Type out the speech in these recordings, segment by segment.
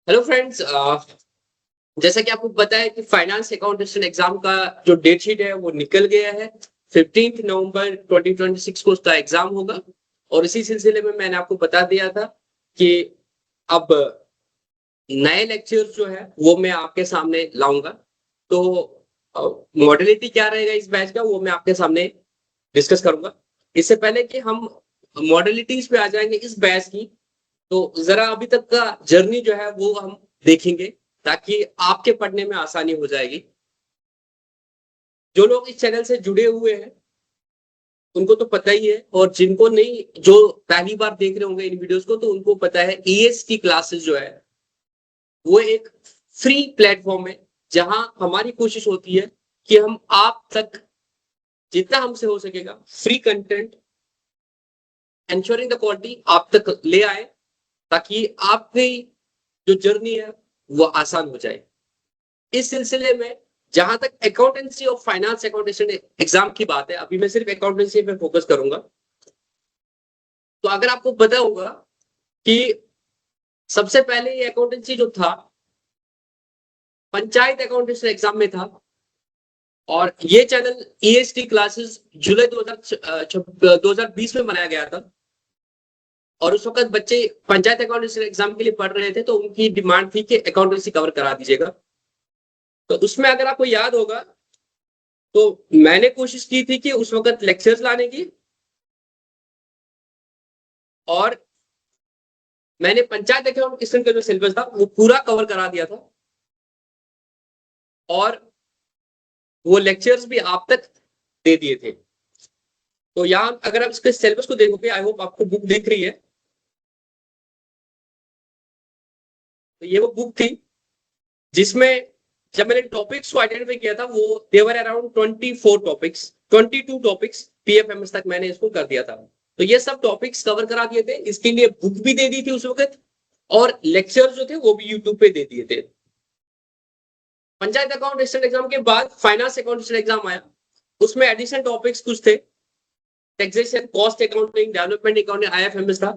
Hello friends. जैसा कि आपको पता है कि फाइनेंस अकाउंटेंट एग्जाम का जो डेट शीट है वो निकल गया है। 15 नवंबर 2026 को उसका एग्जाम होगा। और इसी सिलसिले में मैंने आपको बता दिया था कि अब नए लेक्चर्स जो है वो मैं आपके सामने लाऊंगा। तो मॉडलिटी क्या रहेगा इस बैच का वो मैं आपके सामने डिस्कस करूंगा। इससे पहले कि हम मॉडलिटीज पे आ जाएंगे इस बैच की, तो जरा अभी तक का जर्नी जो है वो हम देखेंगे, ताकि आपके पढ़ने में आसानी हो जाएगी। जो लोग इस चैनल से जुड़े हुए हैं उनको तो पता ही है, और जिनको नहीं, जो पहली बार देख रहे होंगे इन वीडियोस को, तो उनको पता है ईएस की क्लासेस जो है वो एक फ्री प्लेटफॉर्म है, जहां हमारी कोशिश होती है कि हम आप तक जितना हमसे हो सकेगा free content ensuring the quality आप तक ले आए, ताकि आपकी जो जर्नी है वो आसान हो जाए। इस सिलसिले में जहां तक अकाउंटेंसी और फाइनेंस अकाउंटेंसी एग्जाम की बात है, अभी मैं सिर्फ अकाउंटेंसी पे फोकस करूंगा। तो अगर आपको पता होगा कि सबसे पहले ये अकाउंटेंसी जो था पंचायत अकाउंटेंसी एग्जाम में था, और ये चैनल ईएसटी क्लासेस जुलाई 2020 में बनाया गया था। और उस वक्त बच्चे पंचायत अकाउंटेंसी एग्जाम के लिए पढ़ रहे थे, तो उनकी डिमांड थी कि अकाउंटेंसी कवर करा दीजिएगा। तो उसमें अगर आपको याद होगा, तो मैंने कोशिश की थी कि उस वक्त लेक्चर्स लाने की, और मैंने पंचायत अकाउंटेंट का जो सिलेबस था वो पूरा कवर करा दिया था। और वो लेक्चर्स भी आप तक दे दिए थे। तो यहाँ अगर आप इसके सिलेबस को देखोगे, आई होप आपको बुक दिख रही है। तो ये वो बुक थी जिसमें जब मैंने टॉपिक्स को आइडेंटिफाई किया था, वो देवर अराउंड 24 टॉपिक्स, 22 टॉपिक्स पीएफएमएस तक मैंने इसको कर दिया था। तो ये सब टॉपिक्स कवर करा दिए थे, इसके लिए बुक भी दे दी थी उस वक्त, और लेक्चर जो थे वो भी यूट्यूब पे दे दिए थे। पंचायत अकाउंटेंट एग्जाम के बाद फाइनेंस अकाउंटेंट एग्जाम आया। उसमें एडिशनल टॉपिक्स कुछ थे, taxation, cost accounting, development accounting, IFMS था।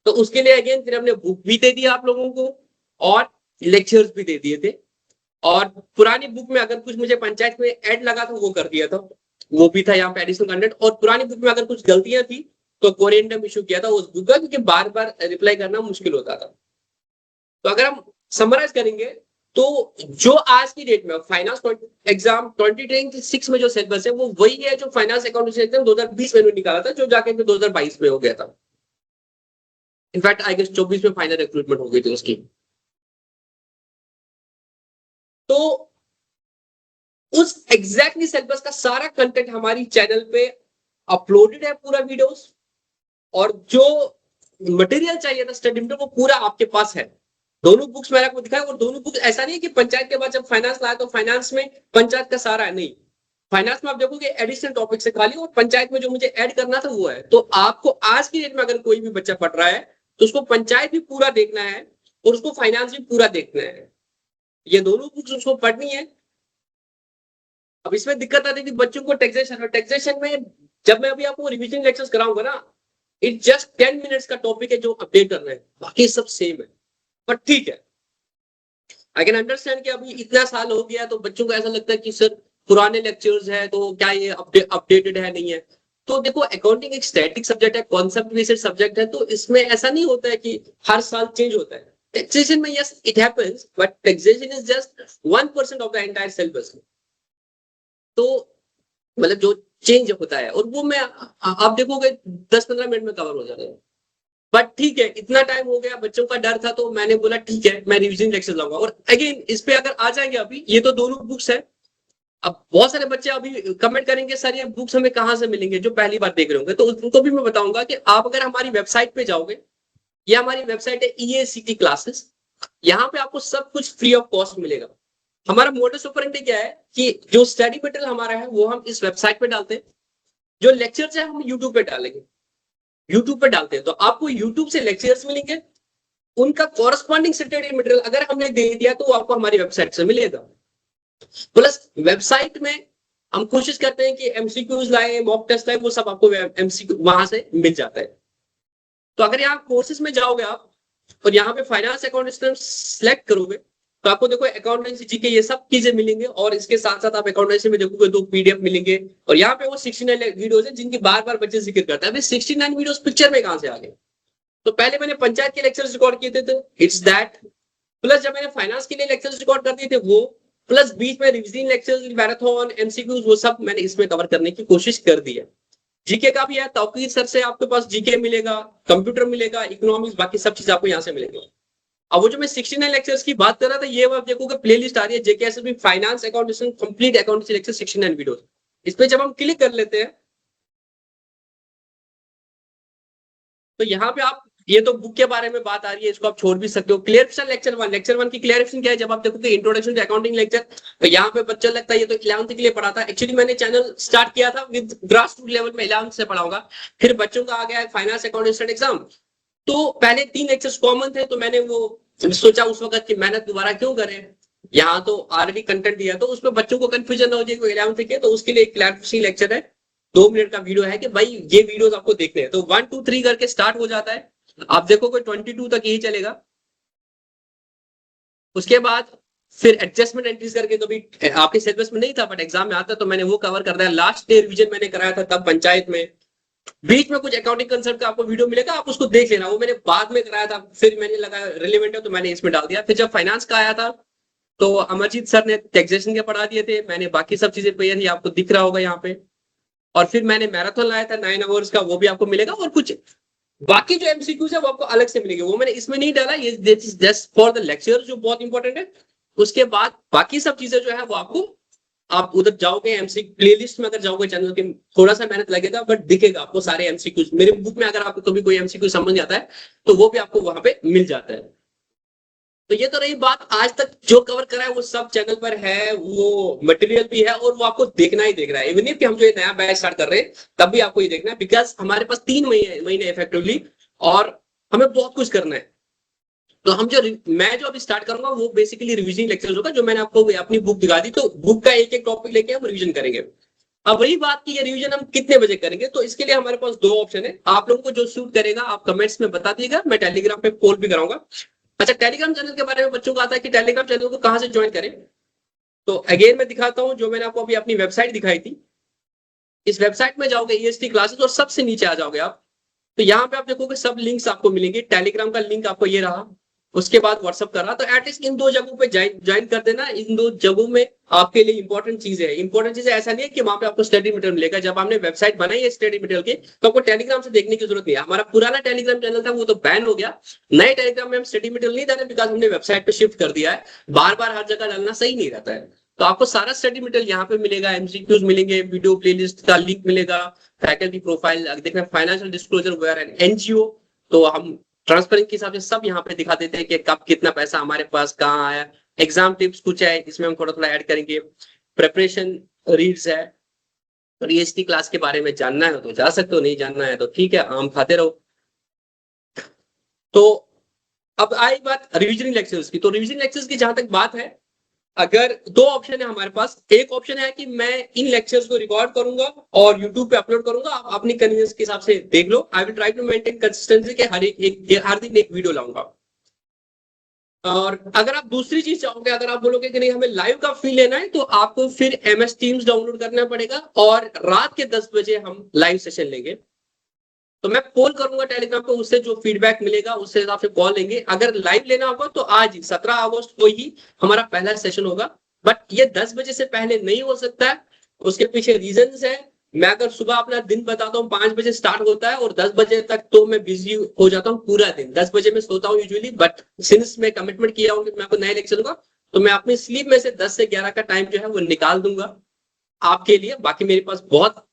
तो उसके लिए अगेन फिर हमने बुक भी दे दिया आप लोगों को, और लेक्चर्स भी दे दिए थे। और पुरानी बुक में अगर कुछ मुझे पंचायत में ऐड लगा था वो कर दिया था, वो भी था यहाँ पे एडिशनल कंटेंट। और पुरानी बुक में अगर कुछ गलतियां थी तो कोरिएंडम इशू किया था उस बुक का, क्योंकि बार बार रिप्लाई करना मुश्किल होता था। तो अगर हम समराइज करेंगे, तो जो आज की डेट में फाइनेंस एग्जाम 2026 में जो सिलेबस है वो वही है जो फाइनेंस अकाउंटेंसी एग्जाम 2020 में निकाला था, जो जाके 2022 में हो गया था। इनफैक्ट आई गेस 24 में फाइनल रिक्रूटमेंट हो गई थी उसकी। तो उस एग्जैक्टली सिलेबस का सारा कंटेंट हमारी चैनल पे अपलोडेड है, पूरा वीडियोस। और जो मटेरियल चाहिए था स्टडी मटेरियल वो पूरा आपके पास है। दोनों बुक्स मैंने आपको दिखाया, और दोनों बुक्स ऐसा नहीं है कि पंचायत के बाद जब फाइनेंस लाया तो फाइनेंस में पंचायत का सारा है, नहीं। फाइनेंस में आप देखोगे एडिशनल टॉपिक से खाली, और पंचायत में जो मुझे ऐड करना था वो है। तो आपको आज की डेट में अगर कोई भी बच्चा पढ़ रहा है तो उसको पंचायत भी पूरा देखना है, और उसको फाइनेंस भी पूरा देखना है। ये दोनों बुक्स उसको पढ़नी है। अब इसमें दिक्कत आती थी बच्चों को टैक्सेशन, और टैक्सेशन में जब मैं अभी आपको रिविजन लेक्चर्स कराऊंगा ना, इट जस्ट 10 मिनट्स का टॉपिक है जो अपडेट करना है, बाकी सब सेम है। बट ठीक है, आई कैन अंडरस्टैंड कि अभी इतना साल हो गया तो बच्चों को ऐसा लगता है कि सर पुराने लेक्चर्स है तो क्या ये अपडेटेड है, नहीं है। तो देखो, अकाउंटिंग एक स्टैटिक सब्जेक्ट है, कॉन्सेप्ट बेस्ड सब्जेक्ट है, तो इसमें ऐसा नहीं होता है कि हर साल चेंज होता है। टैक्सेशन में yes it happens, but taxation is just 1% of the entire syllabus. तो मतलब जो चेंज होता है, और वो मैं आप देखोगे 10-15 मिनट में कवर हो जाता है। बट ठीक है, इतना टाइम हो गया, बच्चों का डर था, तो मैंने बोला ठीक है मैं रिवीजन लेक्चर लाऊंगा। और अगेन इस पे अगर आ जाएंगे, अभी ये तो दोनों बुक्स है। अब बहुत सारे बच्चे अभी कमेंट करेंगे सर ये बुक्स हमें कहाँ से मिलेंगे, जो पहली बार देख रहे होंगे, तो उनको भी मैं बताऊंगा कि आप अगर हमारी वेबसाइट पे जाओगे, ये हमारी वेबसाइट है ईएसीटी क्लासेस। यहाँ पे आपको सब कुछ फ्री ऑफ कॉस्ट मिलेगा। हमारा मोडस ऑपरेंडी क्या है कि जो स्टडी मटेरियल हमारा है वो हम इस वेबसाइट पे डालते हैं, जो लेक्चर्स है हम यूट्यूब पे डालेंगे, यूट्यूब पे डालते हैं, तो आपको यूट्यूब से लेक्चर्स मिलेंगे। उनका कॉरस्पॉन्डिंग स्टडी मटेरियल अगर हमने दे दिया तो आपको हमारी वेबसाइट से मिलेगा। प्लस वेबसाइट में हम कोशिश करते हैं कि एमसीक्यूज लाए, मॉक टेस्ट लाए, वो सब आपको एमसीक्यू वहां से मिल जाता है। तो अगर यहाँ कोर्सेज में जाओगे आप, और यहाँ पे फाइनेंस अकाउंट सेलेक्ट करोगे तो आपको देखो अकाउंटेंसी जीके ये सब चीजें मिलेंगे, और इसके साथ साथ आप अकाउंटेंसी में देखोगे 2 पीडीएफ मिलेंगे। और यहाँ पे वो 69 वीडियोज है जिनकी बार बार बच्चे जिक्र करते हैं। अभी 69 वीडियोस पिक्चर में कहां से आ गए? तो पहले मैंने पंचायत के लेक्चर्स रिकॉर्ड किए थे, तो इट्स दैट, प्लस जब मैंने फाइनेंस के लिए लेक्चर्स रिकॉर्ड कर दिए थे वो, प्लस बीच में रिविजन लेक्चर्स, मैराथन, एमसीक्यूज, वो सब मैंने इसमें कवर करने की कोशिश कर दी है। जीके का भी है, तौकीर सर से आपके पास जीके मिलेगा, कंप्यूटर मिलेगा, इकोनॉमिक्स, बाकी सब चीज आपको यहाँ से मिलेगी। अब वो जो मैं 69 लेक्चर्स की बात कर रहा था, ये आप देखोगे प्लेलिस्ट आ रही है JKSSB finance accountancy complete accountancy lecture 69 videos. इस पे जब हम क्लिक कर लेते हैं तो यहाँ पे आप, ये तो बुक के बारे में बात आ रही है, इसको आप छोड़ भी सकते हो। क्लियरिफिकेशन लेक्चर 1 की क्लियरिफिकेशन क्या है? जब आप देखोगे इंट्रोडक्शन टू अकाउंटिंग लेक्चर, तो यहाँ पे बच्चा लगता है ये तो 11th के लिए पढ़ा था। एक्चुअली मैंने चैनल स्टार्ट किया था विद ग्रास रूट लेवल में 11th से पढ़ाऊंगा, फिर बच्चों का आ गया है फाइनेंस अकाउंटेंट एग्जाम। तो पहले 3 लेक्चर्स कॉमन थे, तो मैंने वो सोचा उस वक्त की मेहनत दोबारा क्यों करें, यहाँ तो ऑलरेडी कंटेंट दिया, तो उसमें बच्चों को कंफ्यूजन ना हो जाए 11th के, तो उसके लिए एक क्लैरिफिकेशन लेक्चर है, 2 मिनट का वीडियो है कि भाई ये वीडियोस आपको देखने हैं। तो 1 2 3 करके स्टार्ट हो जाता है, आप देखोगे 22 तक यही चलेगा। उसके बाद फिर एडजस्टमेंट एंट्रीज करके, तो भी आपके सिलेबस में नहीं था बट एग्जाम में आता, तो मैंने वो कवर कर दिया। लास्ट डे रिवीजन मैंने कराया था तब पंचायत में। बीच में कुछ अकाउंटिंग कंसर्ट का आपको वीडियो मिलेगा, आप उसको देख लेना, वो मैंने बाद में कराया था, फिर मैंने लगा रिलेवेंट है तो मैंने इसमें डाल दिया। फिर जब फाइनेंस का आया था तो अमरजीत सर ने टैक्सेशन के पढ़ा दिए थे, मैंने बाकी सब चीजें पढ़ी थी, आपको दिख रहा होगा यहाँ पे। और फिर मैंने मैराथन लाया था 9 आवर्स का, वो भी आपको मिलेगा। और कुछ बाकी जो एमसीक्यूज है वो आपको अलग से मिलेंगे, वो मैंने इसमें नहीं डाला, ये जस्ट फॉर द लेक्चर जो बहुत इंपॉर्टेंट है। उसके बाद बाकी सब चीजें जो है वो आपको, आप उधर जाओगे एमसी प्लेलिस्ट में, अगर जाओगे चैनल के, थोड़ा सा मेहनत लगेगा बट दिखेगा आपको सारे एमसीक्यूज। मेरे बुक में अगर आपको कभी कोई एमसीक्यू समझ आता है तो वो भी आपको वहां पे मिल जाता है। तो ये तो रही बात, आज तक जो कवर करा है वो सब चैनल पर है, वो मटेरियल भी है और वो आपको देखना ही देखना है। इवन इफ हम जो नया बैच स्टार्ट कर रहे हैं तब भी आपको ये देखना है, बिकॉज हमारे पास 3 महीने इफेक्टिवली और हमें बहुत कुछ करना है। तो मैं जो अभी स्टार्ट करूंगा वो बेसिकली रिवीजन लेक्चर्स होगा, जो मैंने आपको अपनी बुक दिखा दी, तो बुक का एक एक टॉपिक लेके हम रिवीजन करेंगे। अब वही बात की, ये रिवीजन हम कितने बजे करेंगे, तो इसके लिए हमारे पास 2 ऑप्शन है। आप लोगों को जो सूट करेगा आप कमेंट्स में बता दीजिएगा, मैं टेलीग्राम पे पोल भी कराऊंगा। अच्छा, टेलीग्राम चैनल के बारे में बच्चों को आता है कि टेलीग्राम चैनल को कहां से ज्वाइन करें, तो अगेन मैं दिखाता हूं, जो मैंने आपको अभी अपनी वेबसाइट दिखाई थी, इस वेबसाइट में जाओगे ईएसटी क्लासेस और सबसे नीचे आ जाओगे आप, तो यहाँ पे आप देखोगे सब लिंक्स आपको मिलेंगे। टेलीग्राम का लिंक आपको ये रहा, उसके बाद व्हाट्सअप का रहा, तो एटलीस्ट इन 2 जगहों पे ज्वाइन कर देना। इन 2 जगहों में आपके लिए इंपॉर्टेंट चीजें ऐसा नहीं है कि वहां पे आपको स्टडी मटेरियल मिलेगा। जब आपने वेबसाइट बनाई है स्टडी मटेरियल की, तो आपको टेलीग्राम से देखने की जरूरत नहीं है। हमारा पुराना टेलीग्राम चैनल था वो तो बैन हो गया, नए टेलीग्राम में हम स्टडी मटेरियल नहीं डाले, बिकॉज हमने वेबसाइट पे शिफ्ट कर दिया है। बार बार हर जगह डालना सही नहीं रहता है, तो आपको सारा स्टडी मटेरियल यहाँ पे मिलेगा, एमसीक्यूज मिलेंगे, वीडियो प्लेलिस्ट का लिंक मिलेगा, फैकल्टी प्रोफाइल देखना, financial disclosure where and NGO, तो हम ट्रांसपेरेंट के हिसाब से सब यहाँ पे दिखा देते हैं कि कब कितना पैसा हमारे पास कहाँ आया। एग्जाम टिप्स कुछ है इसमें, हम थोड़ा थोड़ा ऐड करेंगे। प्रिपरेशन रीड्स है, और ईएसटी क्लास के बारे में जानना है तो जा सकते हो, नहीं जानना है तो ठीक है, आम खाते रहो। तो अब आई बात रिविजन लेक्चर्स की, तो रिविजन लेक्चर्स की जहां तक बात है, अगर 2 ऑप्शन है हमारे पास। एक ऑप्शन है कि मैं इन लेक्चर्स को रिकॉर्ड करूंगा और यूट्यूब पे अपलोड करूंगा, आप अपनी कन्वीनियंस के हिसाब से देख लो। I will try to maintain consistency के हर दिन एक वीडियो लाऊंगा। और अगर आप दूसरी चीज चाहोगे, अगर आप बोलोगे कि नहीं हमें लाइव का फील लेना है, तो आपको फिर MS टीम्स डाउनलोड करना पड़ेगा और रात के 10 बजे हम लाइव सेशन लेंगे। तो मैं पोल करूंगा टेलीग्राम पे, उससे जो फीडबैक मिलेगा उससे हिसाब से कॉल लेंगे। अगर लाइव लेना होगा तो आज 17 अगस्त को ही हमारा पहला सेशन होगा, बट ये 10 बजे से पहले नहीं हो सकता है। उसके पीछे रीजंस है। मैं अगर सुबह अपना दिन बताता हूँ, 5 बजे स्टार्ट होता है और 10 बजे तक तो मैं बिजी हो जाता हूँ पूरा दिन। 10 बजे मैं सोता हूँ यूजुअली, बट सिंस मैं कमिटमेंट किया हूँ कि मैं आपको नए लेक्चर दूंगा, तो मैं अपनी स्लीप में से 10 से 11 का टाइम जो है वो निकाल दूंगा आपके लिए। बाकी मेरे पास बहुत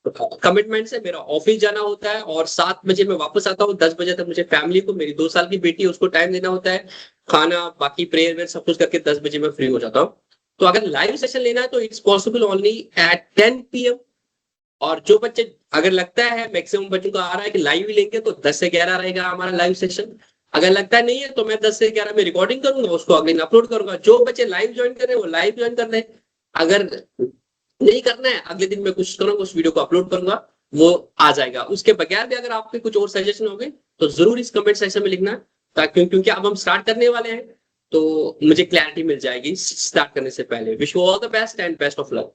कमिटमेंट्स है, मेरा ऑफिस जाना होता है और 7 बजे मैं वापस आता हूँ। 10 बजे तक मुझे फैमिली को, मेरी 2 साल की बेटी है उसको टाइम देना होता है, खाना बाकी प्रेयर वेयर सब कुछ करके 10 बजे मैं फ्री हो जाता हूँ। तो अगर लाइव सेशन लेना है तो it's possible only at 10 PM। और जो बच्चे, अगर लगता है मैक्सिमम बच्चों को आ रहा है कि लाइव ही लेंगे, तो 10 से 11 रहेगा हमारा लाइव सेशन। अगर लगता है नहीं है तो मैं 10 से 11 में रिकॉर्डिंग करूंगा, उसको अगले दिन अपलोड करूंगा। जो बच्चे लाइव ज्वाइन कर रहे हैं वो लाइव ज्वाइन कर रहे हैं, अगर नहीं करना है अगले दिन मैं कुछ करूंगा, उस वीडियो को अपलोड करूंगा, वो आ जाएगा। उसके बगैर भी अगर आपके कुछ और सजेशन होंगे तो जरूर इस कमेंट सेक्शन में लिखना। ताकि क्योंकि अब हम स्टार्ट करने वाले हैं तो मुझे क्लैरिटी मिल जाएगी स्टार्ट करने से पहले। Wish you all the best and best of luck.